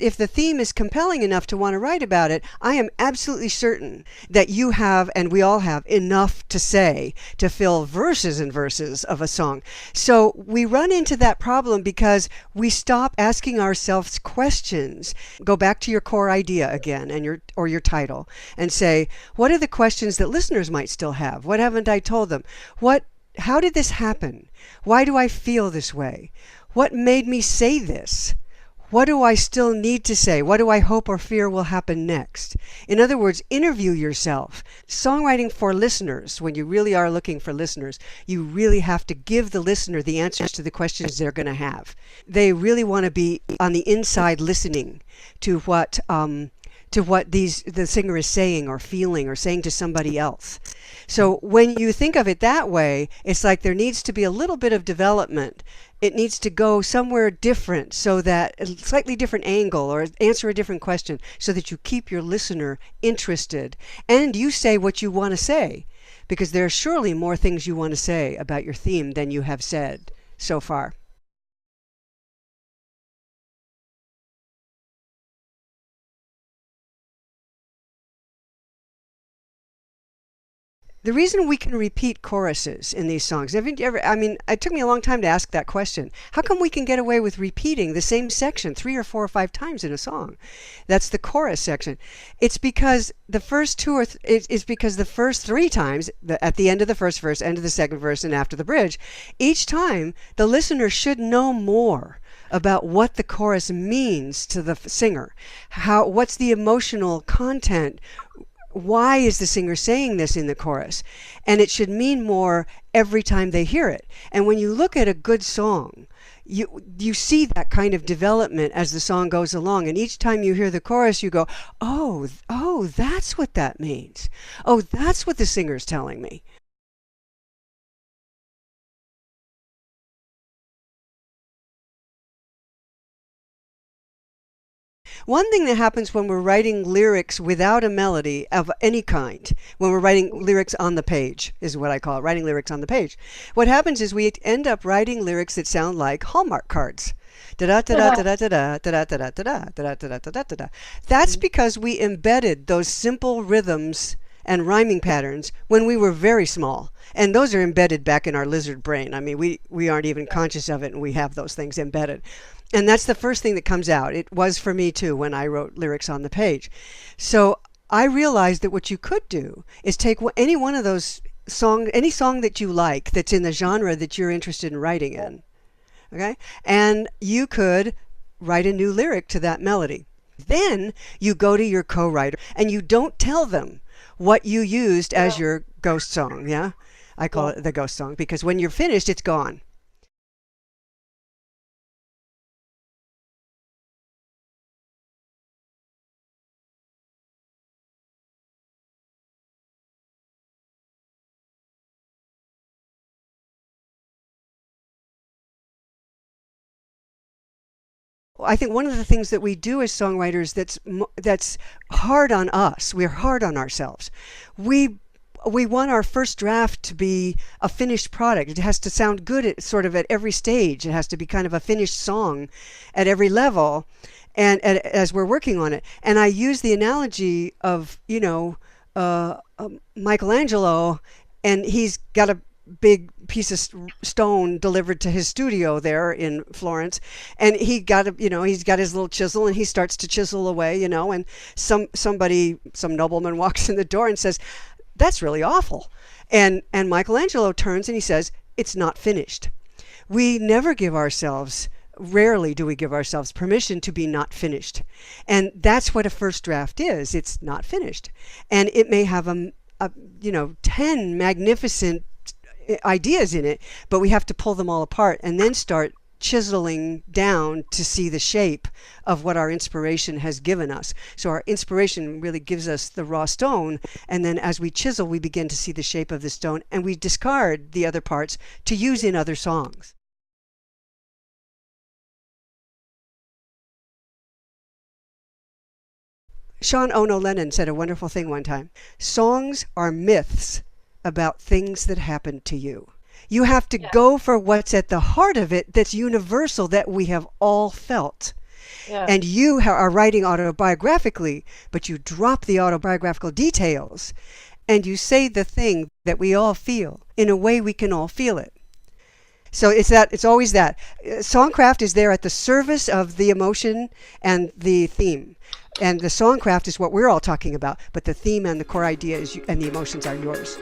if the theme is compelling enough to want to write about it, I am absolutely certain that you have, and we all have, enough to say to fill verses and verses of a song. So we run into that problem because we stop asking ourselves questions. Go back to your core idea again and your title and say, what are the questions that listeners might still have? What haven't I told them? How did this happen? Why do I feel this way? What made me say this? What do I still need to say? What do I hope or fear will happen next? In other words, interview yourself. Songwriting for listeners, when you really are looking for listeners, you really have to give the listener the answers to the questions they're going to have. They really want to be on the inside listening to what the singer is saying or feeling or saying to somebody else. So when you think of it that way, it's like there needs to be a little bit of development. It needs to go somewhere different, so that a slightly different angle or answer a different question, so that you keep your listener interested and you say what you want to say, because there are surely more things you want to say about your theme than you have said so far. The reason we can repeat choruses in these songs, it took me a long time to ask that question. How come we can get away with repeating the same section 3 or 4 or 5 times in a song? That's the chorus section. It's because the first the first 3 times, at the end of the first verse, end of the second verse, and after the bridge, each time the listener should know more about what the chorus means to the singer. What's the emotional content? Why is the singer saying this in the chorus? And it should mean more every time they hear it. And when you look at a good song, you see that kind of development as the song goes along. And each time you hear the chorus, you go, oh, that's what that means. Oh, that's what the singer's telling me. One thing that happens when we're writing lyrics without a melody of any kind, when we're writing lyrics on the page, is what I call it, writing lyrics on the page. What happens is we end up writing lyrics that sound like Hallmark cards. Da da da da da da da da da da da da da da da da da. That's because we embedded those simple rhythms and rhyming patterns when we were very small. And those are embedded back in our lizard brain. I mean, we aren't even conscious of it, and we have those things embedded. And that's the first thing that comes out. It was for me too when I wrote lyrics on the page. So I realized that what you could do is take any one of those any song that you like that's in the genre that you're interested in writing in, okay? And you could write a new lyric to that melody. Then you go to your co-writer and you don't tell them what you used as your ghost song, yeah? I call it the ghost song, because when you're finished, it's gone. I think one of the things that we do as songwriters that's hard on us, we're hard on ourselves. We want our first draft to be a finished product. It has to sound good at every stage. It has to be kind of a finished song at every level, and as we're working on it. And I use the analogy of Michelangelo, and he's got a big piece of stone delivered to his studio there in Florence, and he's got his little chisel, and he starts to chisel away, and some nobleman walks in the door and says, "That's really awful," and Michelangelo turns and he says, "It's not finished." We never give ourselves, rarely do we give ourselves permission to be not finished, and that's what a first draft is. It's not finished, and it may have 10 magnificent ideas in it, but we have to pull them all apart and then start chiseling down to see the shape of what our inspiration has given us. So our inspiration really gives us the raw stone, and then as we chisel, we begin to see the shape of the stone, and we discard the other parts to use in other songs. Sean Ono Lennon said a wonderful thing one time. Songs are myths about things that happened to you. You have to go for what's at the heart of it, that's universal, that we have all felt. Yeah. And you are writing autobiographically, but you drop the autobiographical details and you say the thing that we all feel in a way we can all feel it. So it's always that. Songcraft is there at the service of the emotion and the theme. And the songcraft is what we're all talking about, but the theme and the core idea and the emotions are yours.